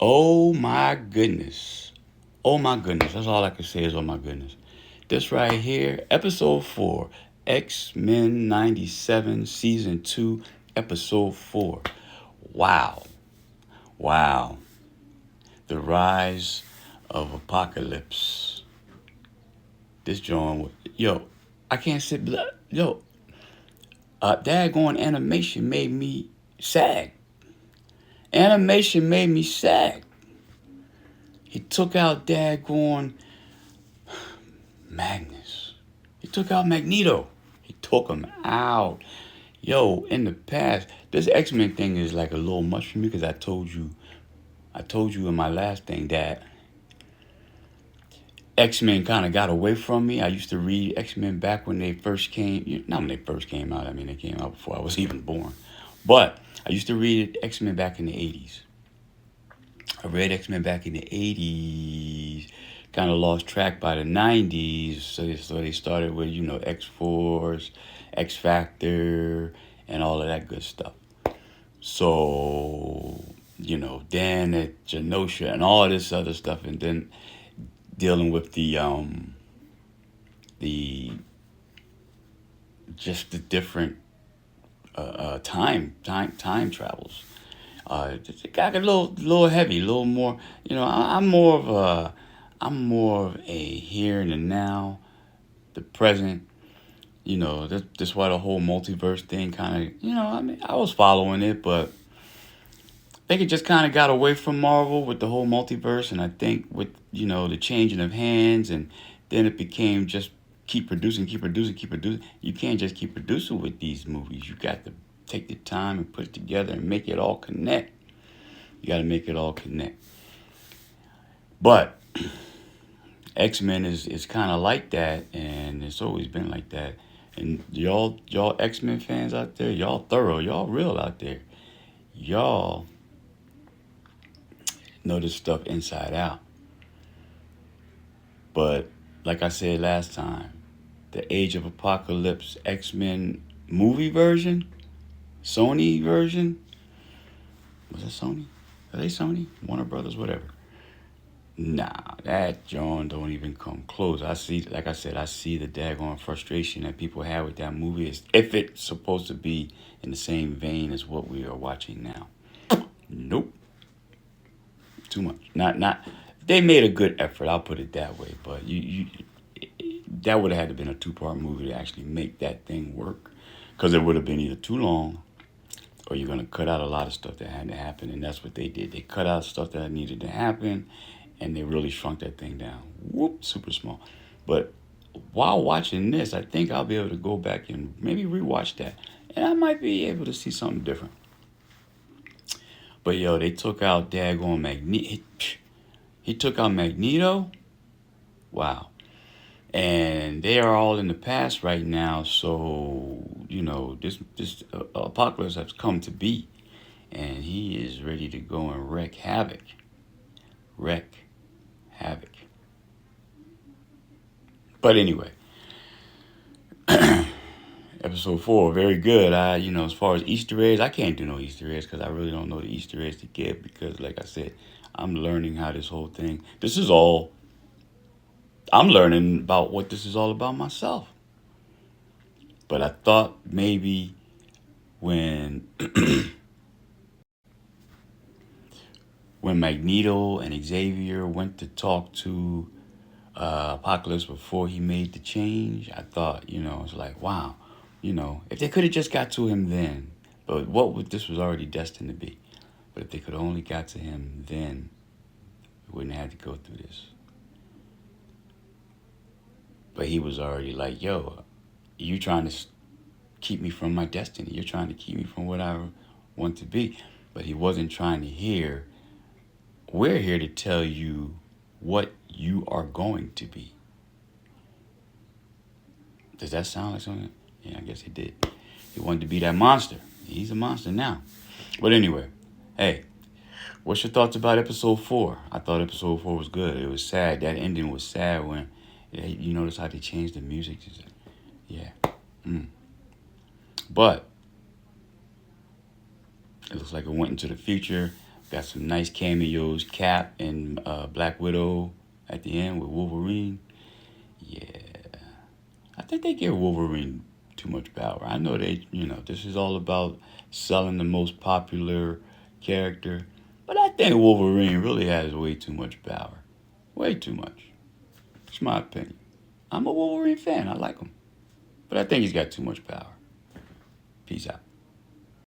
Oh my goodness. Oh my goodness. That's all I can say is oh my goodness. This right here, episode 4, X-Men 97, season 2, episode 4. Wow. Wow. The rise of apocalypse. This joint, yo, I can't sit, yo, daggone animation made me sag. Animation made me sag. He took out daggone Magnus. He took out Magneto. He took him out. Yo, in the past, this X-Men thing is like a little much for me because I told you in my last thing that X-Men kind of got away from me. I used to read X-Men back when they first came, not when they first came out. I mean, they came out before I was even born. But I used to read X-Men back in the 80s. I read X-Men back in the 80s, kind of lost track by the 90s. So they started with, X-Force, X-Factor, and all of that good stuff. So, Dan at Genosha and all this other stuff. And then dealing with the just the different time travels. It got a little heavy, a little more. I'm more of a here and the now, the present. That's why the whole multiverse thing kind of, I mean, I was following it, but I think it just kind of got away from Marvel with the whole multiverse, and I think with the changing of hands, and then it became just keep producing, keep producing, keep producing. You can't just keep producing with these movies. You got to take the time and put it together and make it all connect. You got to make it all connect. But X-Men is kind of like that, and it's always been like that. And y'all X-Men fans out there, y'all thorough, y'all real out there. Y'all know this stuff inside out. But like I said last time, the Age of Apocalypse X-Men movie version, Sony version, was it Sony? Are they Sony? Warner Brothers, whatever. Nah, that John don't even come close. I see, like I said, I see the daggone frustration that people have with that movie. Is if it's supposed to be in the same vein as what we are watching now. Nope, too much. Not. They made a good effort. I'll put it that way. But that would have had to been a two-part movie to actually make that thing work, because it would have been either too long, or you're gonna cut out a lot of stuff that had to happen, and that's what they did. They cut out stuff that needed to happen, and they really shrunk that thing down. Whoop, super small. But while watching this, I think I'll be able to go back and maybe rewatch that, and I might be able to see something different. But yo, they took out daggone Magneto. He took out Magneto. Wow. And they are all in the past right now. So this apocalypse has come to be, and he is ready to go and wreak havoc. Wreck havoc. But anyway, episode 4, very good. As far as Easter eggs, I can't do no Easter eggs because I really don't know the Easter eggs to give, because, like I said, I'm learning how this whole thing. I'm learning about what this is all about myself. But I thought maybe when when Magneto and Xavier went to talk to Apocalypse before he made the change, I thought, it's like, wow, if they could have just got to him then, but this was already destined to be. But if they could have only got to him then, we wouldn't have had to go through this. But he was already like, yo, you trying to keep me from my destiny. You're trying to keep me from what I want to be. But he wasn't trying to hear, we're here to tell you what you are going to be. Does that sound like something? Yeah, I guess he did. He wanted to be that monster. He's a monster now. But anyway, hey, what's your thoughts about episode 4? I thought episode 4 was good. It was sad. That ending was sad when, you notice how they changed the music? Yeah. But it looks like it went into the future. Got some nice cameos. Cap and Black Widow at the end with Wolverine. Yeah. I think they give Wolverine too much power. I know this is all about selling the most popular character. But I think Wolverine really has way too much power. Way too much. It's my opinion. I'm a Wolverine fan. I like him. But I think he's got too much power. Peace out.